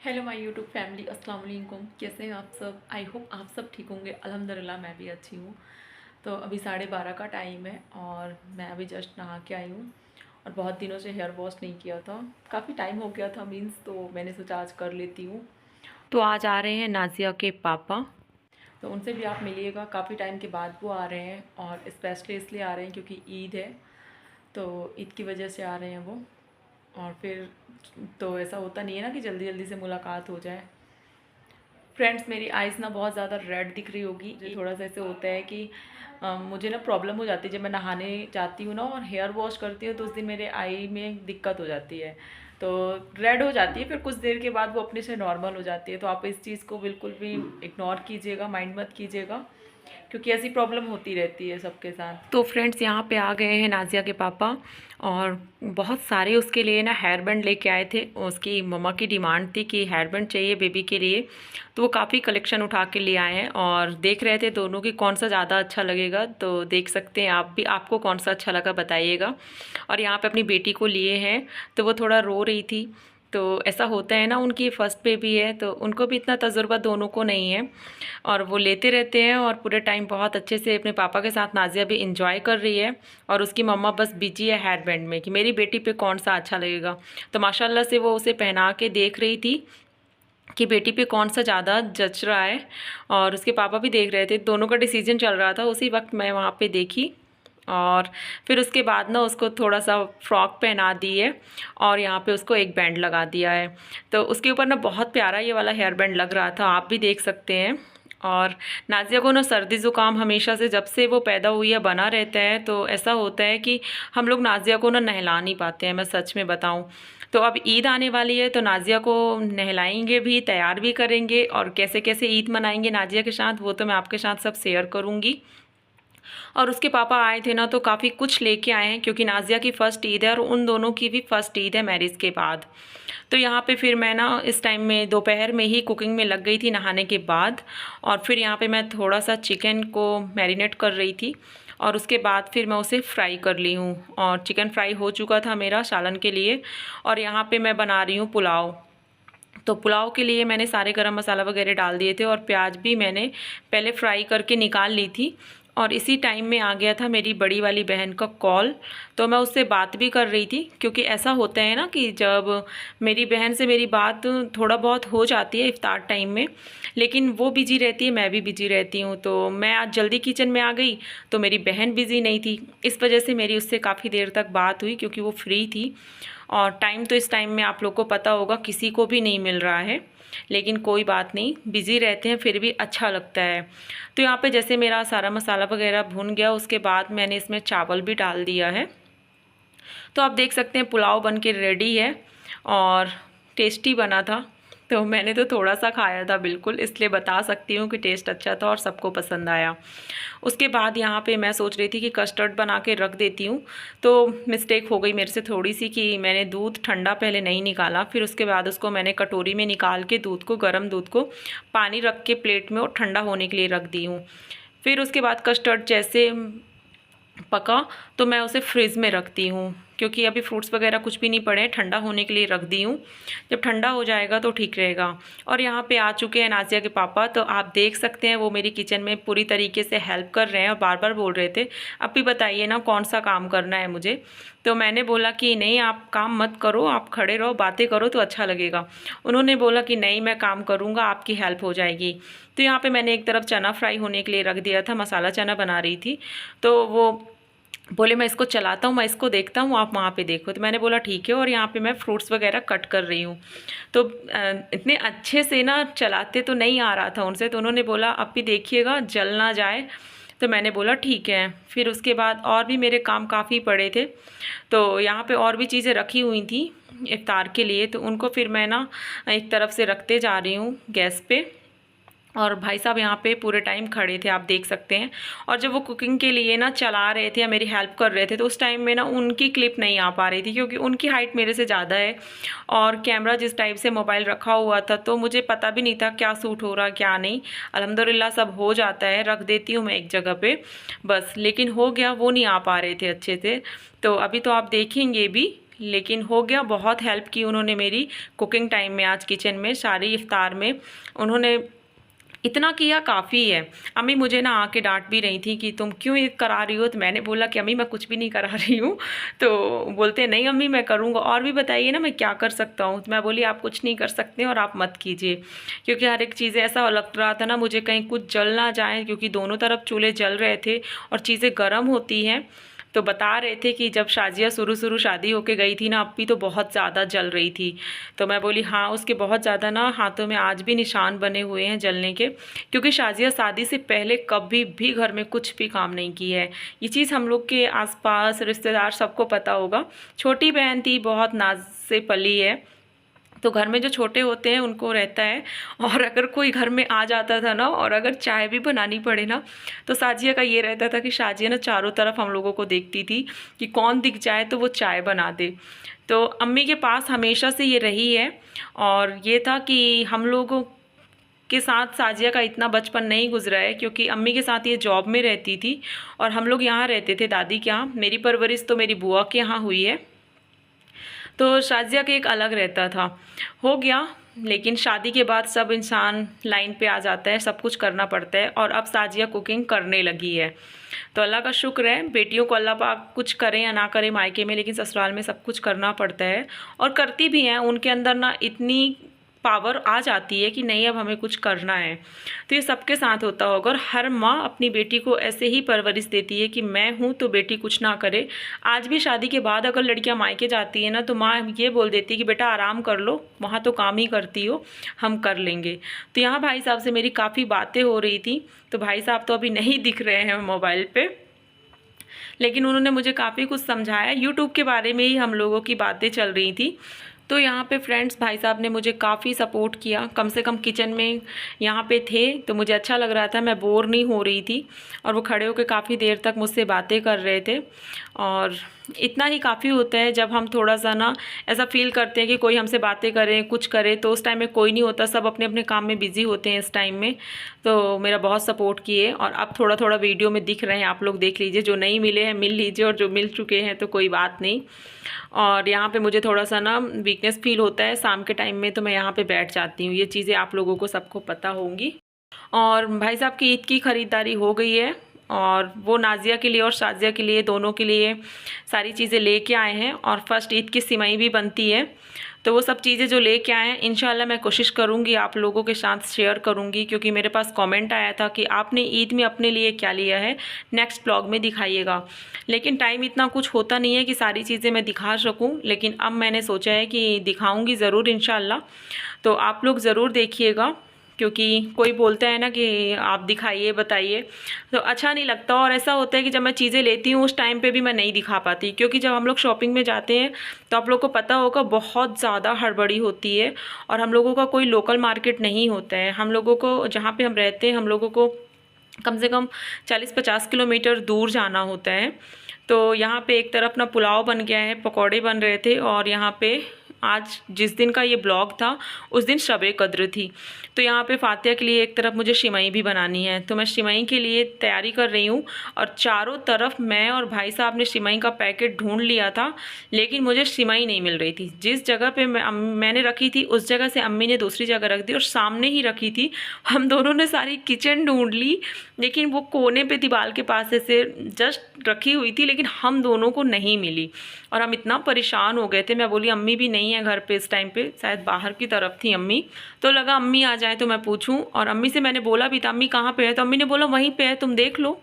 Hello my YouTube family, अस्सलाम वालेकुम। कैसे हैं आप सब? आई होप आप सब ठीक होंगे। अल्हम्दुलिल्लाह मैं भी अच्छी हूँ। तो अभी 12:30 का टाइम है और मैं अभी जस्ट नहा के आई हूँ और बहुत दिनों से हेयर वॉश नहीं किया था। काफ़ी टाइम हो गया था मीन्स, तो मैंने सोचा आज कर लेती हूँ। तो आज आ रहे हैं नाजिया के पापा, तो उनसे भी आप मिलिएगा। काफ़ी टाइम के बाद वो आ रहे हैं और स्पेशली इसलिए आ रहे हैं क्योंकि ईद है, तो ईद की वजह से आ रहे हैं वो। और फिर तो ऐसा होता नहीं है ना कि जल्दी जल्दी से मुलाकात हो जाए। फ्रेंड्स, मेरी आइज़ ना बहुत ज़्यादा रेड दिख रही होगी। मुझे थोड़ा सा ऐसे होता है कि मुझे ना प्रॉब्लम हो जाती है जब मैं नहाने जाती हूँ ना और हेयर वॉश करती हूँ, तो उस दिन मेरे आई में दिक्कत हो जाती है, तो रेड हो जाती है। फिर कुछ देर के बाद वो अपने से नॉर्मल हो जाती है। तो आप इस चीज़ को बिल्कुल भी इग्नोर कीजिएगा, माइंड मत कीजिएगा, क्योंकि ऐसी प्रॉब्लम होती रहती है सबके साथ। तो फ्रेंड्स, यहाँ पे आ गए हैं नाजिया के पापा और बहुत सारे उसके लिए ना हेयर बैंड लेके आए थे। उसकी मम्मा की डिमांड थी कि हेयर बैंड चाहिए बेबी के लिए, तो वो काफ़ी कलेक्शन उठा के ले आए हैं और देख रहे थे दोनों की कौन सा ज़्यादा अच्छा लगेगा। तो देख सकते हैं आप भी, आपको कौन सा अच्छा लगा बताइएगा। और यहाँ पे अपनी बेटी को लिए हैं, तो वो थोड़ा रो रही थी। तो ऐसा होता है ना, उनकी फर्स्ट बेबी है तो उनको भी इतना तजुर्बा दोनों को नहीं है, और वो लेते रहते हैं और पूरे टाइम बहुत अच्छे से अपने पापा के साथ नाजिया भी इंजॉय कर रही है। और उसकी मम्मा बस बिजी है हेयर बैंड में कि मेरी बेटी पे कौन सा अच्छा लगेगा। तो माशाल्लाह से वो उसे पहना के देख रही थी कि बेटी पे कौन सा ज़्यादा जच रहा है, और उसके पापा भी देख रहे थे। दोनों का डिसीजन चल रहा था। उसी वक्त मैं वहाँ पे देखी और फिर उसके बाद ना उसको थोड़ा सा फ्रॉक पहना दी है और यहाँ पे उसको एक बैंड लगा दिया है। तो उसके ऊपर ना बहुत प्यारा ये वाला हेयर बैंड लग रहा था, आप भी देख सकते हैं। और नाज़िया को ना सर्दी ज़ुकाम हमेशा से, जब से वो पैदा हुई है, बना रहता है। तो ऐसा होता है कि हम लोग नाज़िया को ना नहला नहीं पाते हैं, मैं सच में बताऊं। तो अब ईद आने वाली है, तो नाज़िया को नहलाएंगे भी, तैयार भी करेंगे, और कैसे कैसे ईद मनाएंगे नाज़िया के साथ वो तो मैं आपके साथ सब शेयर करूँगी। और उसके पापा आए थे ना, तो काफ़ी कुछ लेके आए हैं, क्योंकि नाज़िया की फ़र्स्ट ईद है और उन दोनों की भी फ़र्स्ट ईद है मैरिज के बाद। तो यहाँ पे फिर मैं ना इस टाइम में दोपहर में ही कुकिंग में लग गई थी नहाने के बाद। और फिर यहाँ पे मैं थोड़ा सा चिकन को मैरिनेट कर रही थी और उसके बाद फिर मैं उसे फ्राई कर ली हूँ। और चिकन फ्राई हो चुका था मेरा सालन के लिए। और यहाँ पे मैं बना रही हूँ पुलाव। तो पुलाव के लिए मैंने सारे गरम मसाला वगैरह डाल दिए थे और प्याज भी मैंने पहले फ्राई करके निकाल ली थी। और इसी टाइम में आ गया था मेरी बड़ी वाली बहन का कॉल, तो मैं उससे बात भी कर रही थी। क्योंकि ऐसा होता है ना कि जब मेरी बहन से मेरी बात थोड़ा बहुत हो जाती है इफ्तार टाइम में, लेकिन वो बिजी रहती है, मैं भी बिजी रहती हूँ। तो मैं आज जल्दी किचन में आ गई, तो मेरी बहन बिजी नहीं थी, इस वजह से मेरी उससे काफ़ी देर तक बात हुई, क्योंकि वो फ्री थी। और टाइम तो इस टाइम में आप लोग को पता होगा किसी को भी नहीं मिल रहा है, लेकिन कोई बात नहीं, बिज़ी रहते हैं फिर भी अच्छा लगता है। तो यहाँ पे जैसे मेरा सारा मसाला वगैरह भुन गया, उसके बाद मैंने इसमें चावल भी डाल दिया है। तो आप देख सकते हैं पुलाव बन के रेडी है और टेस्टी बना था। तो मैंने तो थोड़ा सा खाया था बिल्कुल, इसलिए बता सकती हूँ कि टेस्ट अच्छा था और सबको पसंद आया। उसके बाद यहाँ पे मैं सोच रही थी कि कस्टर्ड बना के रख देती हूँ, तो मिस्टेक हो गई मेरे से थोड़ी सी कि मैंने दूध ठंडा पहले नहीं निकाला। फिर उसके बाद उसको मैंने कटोरी में निकाल के दूध को, गर्म दूध को पानी रख के प्लेट में और ठंडा होने के लिए रख दी हूँ। फिर उसके बाद कस्टर्ड जैसे पका तो मैं उसे फ्रिज में रखती हूँ, क्योंकि अभी फ्रूट्स वगैरह कुछ भी नहीं पड़े, ठंडा होने के लिए रख दी हूँ। जब ठंडा हो जाएगा तो ठीक रहेगा। और यहाँ पे आ चुके हैं नाज़िया के पापा, तो आप देख सकते हैं वो मेरी किचन में पूरी तरीके से हेल्प कर रहे हैं और बार बार बोल रहे थे अब भी बताइए ना कौन सा काम करना है मुझे। तो मैंने बोला कि नहीं, आप काम मत करो, आप खड़े रहो, बातें करो तो अच्छा लगेगा। उन्होंने बोला कि नहीं, मैं काम करूँगा, आपकी हेल्प हो जाएगी। तो यहाँ पे मैंने एक तरफ चना फ्राई होने के लिए रख दिया था, मसाला चना बना रही थी। तो वो बोले मैं इसको चलाता हूँ, मैं इसको देखता हूँ, आप वहाँ पे देखो। तो मैंने बोला ठीक है। और यहाँ पे मैं फ्रूट्स वगैरह कट कर रही हूँ। तो इतने अच्छे से ना चलाते तो नहीं आ रहा था उनसे, तो उन्होंने बोला अब भी देखिएगा जल ना जाए। तो मैंने बोला ठीक है। फिर उसके बाद और भी मेरे काम काफ़ी पड़े थे, तो यहाँ पे और भी चीज़ें रखी हुई थी इफ्तार के लिए, तो उनको फिर मैं ना एक तरफ से रखते जा रही हूँ गैस पे। और भाई साहब यहाँ पे पूरे टाइम खड़े थे, आप देख सकते हैं। और जब वो कुकिंग के लिए ना चला रहे थे या मेरी हेल्प कर रहे थे, तो उस टाइम में ना उनकी क्लिप नहीं आ पा रही थी, क्योंकि उनकी हाइट मेरे से ज़्यादा है और कैमरा जिस टाइप से मोबाइल रखा हुआ था, तो मुझे पता भी नहीं था क्या सूट हो रहा क्या नहीं। अल्हम्दुलिल्लाह सब हो जाता है, रख देती हूँ मैं एक जगह पे बस, लेकिन हो गया, वो नहीं आ पा रहे थे अच्छे से। तो अभी तो आप देखेंगे भी, लेकिन हो गया। बहुत हेल्प की उन्होंने मेरी कुकिंग टाइम में, आज किचन में सारी इफ्तार में उन्होंने इतना किया काफ़ी है। अम्मी मुझे ना आके डांट भी रही थी कि तुम क्यों ये करा रही हो, तो मैंने बोला कि अम्मी मैं कुछ भी नहीं करा रही हूँ। तो बोलते नहीं अम्मी मैं करूँगा, और भी बताइए ना मैं क्या कर सकता हूँ। तो मैं बोली आप कुछ नहीं कर सकते और आप मत कीजिए, क्योंकि हर एक चीज़ें ऐसा लग रहा था ना मुझे कहीं कुछ जल ना जाए, क्योंकि दोनों तरफ चूल्हे जल रहे थे और चीज़ें गर्म होती हैं। तो बता रहे थे कि जब शाजिया शुरू शादी होके गई थी ना, अप्पी तो बहुत ज़्यादा जल रही थी। तो मैं बोली हाँ, उसके बहुत ज़्यादा ना हाथों में आज भी निशान बने हुए हैं जलने के, क्योंकि शाजिया शादी से पहले कभी भी घर में कुछ भी काम नहीं की है। ये चीज़ हम लोग के आसपास रिश्तेदार सबको पता होगा। छोटी बहन थी, बहुत नाज से पली है, तो घर में जो छोटे होते हैं उनको रहता है। और अगर कोई घर में आ जाता था ना, और अगर चाय भी बनानी पड़े ना, तो शाजिया का ये रहता था कि शाजिया ना चारों तरफ हम लोगों को देखती थी कि कौन दिख जाए तो वो चाय बना दे। तो अम्मी के पास हमेशा से ये रही है। और ये था कि हम लोगों के साथ शाजिया का इतना बचपन नहीं गुजरा है, क्योंकि अम्मी के साथ ये जॉब में रहती थी और हम लोग यहाँ रहते थे दादी के यहाँ। मेरी परवरिश तो मेरी बुआ के यहाँ हुई है, तो शाजिया के एक अलग रहता था। हो गया, लेकिन शादी के बाद सब इंसान लाइन पे आ जाता है, सब कुछ करना पड़ता है। और अब शाजिया कुकिंग करने लगी है, तो अल्लाह का शुक्र है। बेटियों को अल्लाह पाक कुछ करें या ना करें मायके में, लेकिन ससुराल में सब कुछ करना पड़ता है, और करती भी हैं। उनके अंदर ना इतनी पावर आ जाती है कि नहीं अब हमें कुछ करना है। तो ये सबके साथ होता होगा, और हर माँ अपनी बेटी को ऐसे ही परवरिश देती है कि मैं हूँ तो बेटी कुछ ना करे। आज भी शादी के बाद अगर लड़कियाँ मायके जाती हैं ना, तो माँ ये बोल देती है कि बेटा आराम कर लो, वहाँ तो काम ही करती हो, हम कर लेंगे। तो यहाँ भाई साहब से मेरी काफ़ी बातें हो रही थी। तो भाई साहब तो अभी नहीं दिख रहे हैं मोबाइल पे, लेकिन उन्होंने मुझे काफ़ी कुछ समझाया। यूट्यूब के बारे में ही हम लोगों की बातें चल रही थी। तो यहाँ पे फ्रेंड्स भाई साहब ने मुझे काफ़ी सपोर्ट किया, कम से कम किचन में यहाँ पे थे तो मुझे अच्छा लग रहा था, मैं बोर नहीं हो रही थी। और वो खड़े होकर काफ़ी देर तक मुझसे बातें कर रहे थे, और इतना ही काफ़ी होता है जब हम थोड़ा सा ना ऐसा फील करते हैं कि कोई हमसे बातें करें, कुछ करे। तो उस टाइम में कोई नहीं होता, सब अपने अपने काम में बिज़ी होते हैं इस टाइम में। तो मेरा बहुत सपोर्ट किए, और अब थोड़ा थोड़ा वीडियो में दिख रहे हैं, आप लोग देख लीजिए। जो नहीं मिले हैं मिल लीजिए, और जो मिल चुके हैं तो कोई बात नहीं। और यहाँ पे मुझे थोड़ा सा ना वीकनेस फील होता है शाम के टाइम में, तो मैं यहाँ पे बैठ जाती हूँ। ये चीज़ें आप लोगों को सबको पता होंगी। और भाई साहब की ईद की ख़रीदारी हो गई है, और वो नाजिया के लिए और शाजिया के लिए, दोनों के लिए सारी चीज़ें लेके आए हैं। और फर्स्ट ईद की सिमई भी बनती है, तो वो सब चीज़ें जो लेके आए हैं इंशाल्लाह मैं कोशिश करूँगी आप लोगों के साथ शेयर करूँगी, क्योंकि मेरे पास कमेंट आया था कि आपने ईद में अपने लिए क्या लिया है, नेक्स्ट ब्लॉग में दिखाइएगा। लेकिन टाइम इतना कुछ होता नहीं है कि सारी चीज़ें मैं दिखा सकूँ, लेकिन अब मैंने सोचा है कि दिखाऊँगी ज़रूर इंशाल्लाह। तो आप लोग ज़रूर देखिएगा, क्योंकि कोई बोलता है ना कि आप दिखाइए बताइए, तो अच्छा नहीं लगता। और ऐसा होता है कि जब मैं चीज़ें लेती हूँ उस टाइम पे भी मैं नहीं दिखा पाती, क्योंकि जब हम लोग शॉपिंग में जाते हैं तो आप लोग को पता होगा बहुत ज़्यादा हड़बड़ी होती है, और हम लोगों का कोई लोकल मार्केट नहीं होता है। हम लोगों को जहाँ पे हम रहते हैं, हम लोगों को कम से कम 40-50 किलोमीटर दूर जाना होता है। तो यहाँ पे एक तरफ ना पुलाव बन गया है, पकौड़े बन रहे थे, और यहाँ पे आज जिस दिन का ये ब्लॉग था उस दिन शब-ए कद्र थी। तो यहाँ पे फातिया के लिए एक तरफ मुझे शिमई भी बनानी है, तो मैं शिमई के लिए तैयारी कर रही हूँ। और चारों तरफ मैं और भाई साहब ने शिमई का पैकेट ढूंढ लिया था, लेकिन मुझे शिमई नहीं मिल रही थी। जिस जगह पे मैंने रखी थी उस जगह से अम्मी ने दूसरी जगह रख दी, और सामने ही रखी थी। हम दोनों ने सारी किचन ढूंढ ली, लेकिन वो कोने पे दीवार के पास ऐसे जस्ट रखी हुई थी, लेकिन हम दोनों को नहीं मिली। और हम इतना परेशान हो गए थे। मैं बोली अम्मी भी नहीं है घर पे इस टाइम पे, शायद बाहर की तरफ थी अम्मी। तो लगा अम्मी आ जाए तो मैं पूछूं, और अम्मी से मैंने बोला भी था अम्मी कहाँ पे है, तो अम्मी ने बोला वहीं पे है, तुम देख लो।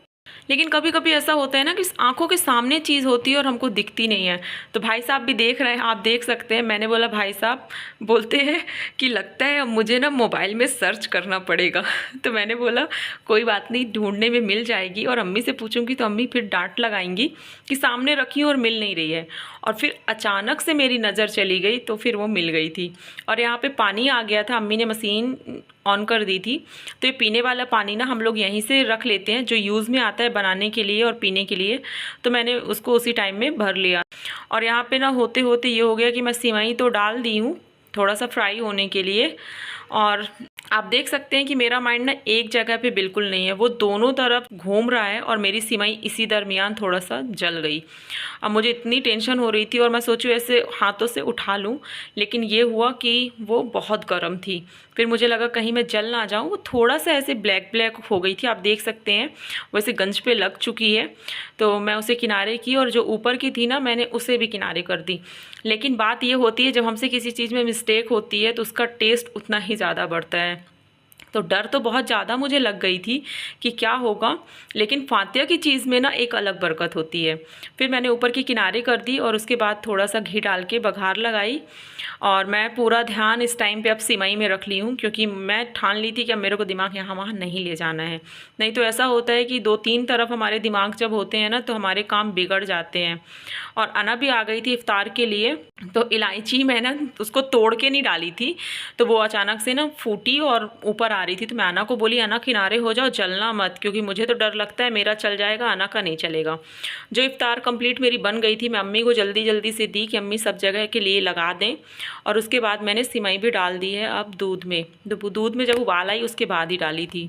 लेकिन कभी कभी ऐसा होता है ना कि आंखों के सामने चीज़ होती है और हमको दिखती नहीं है। तो भाई साहब भी देख रहे हैं, आप देख सकते हैं। मैंने बोला भाई साहब, बोलते हैं कि लगता है अब मुझे ना मोबाइल में सर्च करना पड़ेगा। तो मैंने बोला कोई बात नहीं, ढूंढने में मिल जाएगी, और अम्मी से पूछूंगी तो अम्मी फिर डांट लगाएंगी कि सामने रखी और मिल नहीं रही है। और फिर अचानक से मेरी नज़र चली गई, तो फिर वो मिल गई थी। और यहाँ पे पानी आ गया था, अम्मी ने मशीन ऑन कर दी थी। तो ये पीने वाला पानी ना हम लोग यहीं से रख लेते हैं, जो यूज़ में आता है बनाने के लिए और पीने के लिए। तो मैंने उसको उसी टाइम में भर लिया। और यहाँ पे ना होते होते ये हो गया कि मैं सिवई तो डाल दी हूँ थोड़ा सा फ्राई होने के लिए, और आप देख सकते हैं कि मेरा माइंड ना एक जगह पे बिल्कुल नहीं है, वो दोनों तरफ घूम रहा है और मेरी सिमाई इसी दरमियान थोड़ा सा जल गई। अब मुझे इतनी टेंशन हो रही थी और मैं सोचूं ऐसे हाथों से उठा लूं, लेकिन ये हुआ कि वो बहुत गर्म थी। फिर मुझे लगा कहीं मैं जल ना जाऊं, वो थोड़ा सा ऐसे ब्लैक ब्लैक हो गई थी, आप देख सकते हैं वैसे गंज पे लग चुकी है। तो मैं उसे किनारे की और जो ऊपर की थी ना मैंने उसे भी किनारे कर दी। लेकिन बात ये होती है जब हमसे किसी चीज़ में मिस्टेक होती है तो उसका टेस्ट उतना ही ज़्यादा बढ़ता है। तो डर तो बहुत ज़्यादा मुझे लग गई थी कि क्या होगा, लेकिन फातिया की चीज़ में ना एक अलग बरकत होती है। फिर मैंने ऊपर की किनारे कर दी और उसके बाद थोड़ा सा घी डाल के बघार लगाई। और मैं पूरा ध्यान इस टाइम पे अब सिमई में रख ली हूँ, क्योंकि मैं ठान ली थी कि अब मेरे को दिमाग यहाँ वहाँ नहीं ले जाना है। नहीं तो ऐसा होता है कि 2-3 तरफ हमारे दिमाग जब होते हैं ना तो हमारे काम बिगड़ जाते हैं। और अना भी आ गई थी इफ्तार के लिए, तो इलायची मैंने उसको तोड़ के नहीं डाली थी, तो वो अचानक से ना फूटी और ऊपर आ रही थी। तो मैं अना को बोली अना किनारे हो जाओ, जलना मत, क्योंकि मुझे तो डर लगता है मेरा चल जाएगा, अना का नहीं चलेगा। जो इफ्तार कंप्लीट मेरी बन गई थी, मैं अम्मी को जल्दी जल्दी से दी कि अम्मी सब जगह के लिए लगा दें। और उसके बाद मैंने सिमई भी डाल दी है अब दूध में। दूध में जब उबाल आई उसके बाद ही डाली थी।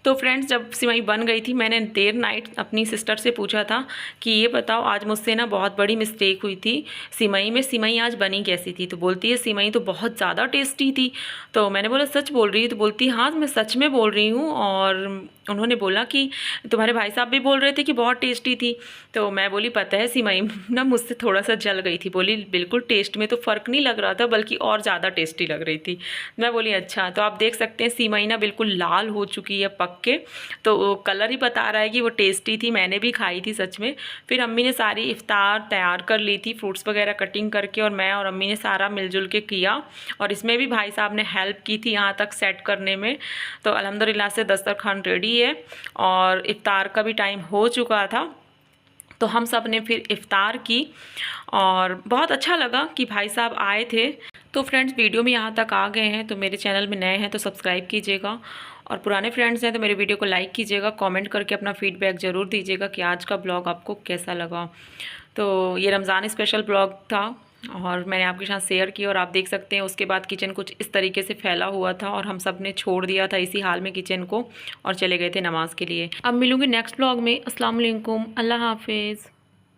तो फ्रेंड्स जब सिमई बन गई थी मैंने देर नाइट अपनी सिस्टर से पूछा था कि ये बताओ आज मुझसे ना बहुत बड़ी मिस्टेक हुई थी सिमई में, सिमई आज बनी कैसी थी? तो बोलती है सिमई तो बहुत ज़्यादा टेस्टी थी। तो मैंने बोला सच बोल रही है? तो बोलती हाँ मैं सच में बोल रही हूँ। और उन्होंने बोला कि तुम्हारे भाई साहब भी बोल रहे थे कि बहुत टेस्टी थी। तो मैं बोली पता है सिमई ना मुझसे थोड़ा सा जल गई थी। बोली बिल्कुल टेस्ट में तो फ़र्क नहीं लग रहा था, बल्कि और ज़्यादा टेस्टी लग रही थी। मैं बोली अच्छा। तो आप देख सकते हैं सिमई ना बिल्कुल लाल हो चुकी है पक के, तो कलर ही बता रहा है कि वो टेस्टी थी। मैंने भी खाई थी सच में। फिर अम्मी ने सारी इफ्तार तैयार कर ली थी, फ्रूट्स वगैरह कटिंग करके, और मैं और अम्मी ने सारा मिलजुल के किया। और इसमें भी भाई साहब ने हेल्प की थी यहाँ तक सेट करने में। तो अल्हम्दुलिल्लाह से दस्तरखान रेडी है और इफ्तार का भी टाइम हो चुका था। तो हम सब ने फिर इफ्तार की और बहुत अच्छा लगा कि भाई साहब आए थे। तो फ्रेंड्स वीडियो में यहाँ तक आ गए हैं तो मेरे चैनल में नए हैं तो सब्सक्राइब कीजिएगा, और पुराने फ्रेंड्स हैं तो मेरे वीडियो को लाइक कीजिएगा, कमेंट करके अपना फीडबैक ज़रूर दीजिएगा कि आज का ब्लॉग आपको कैसा लगा। तो ये रमज़ान स्पेशल ब्लॉग था और मैंने आपके साथ शेयर किया। और आप देख सकते हैं उसके बाद किचन कुछ इस तरीके से फैला हुआ था और हम सब ने छोड़ दिया था इसी हाल में किचन को और चले गए थे नमाज़ के लिए। अब मिलूँगी नेक्स्ट ब्लॉग में। अस्सलाम वालेकुम, अल्लाह हाफिज़।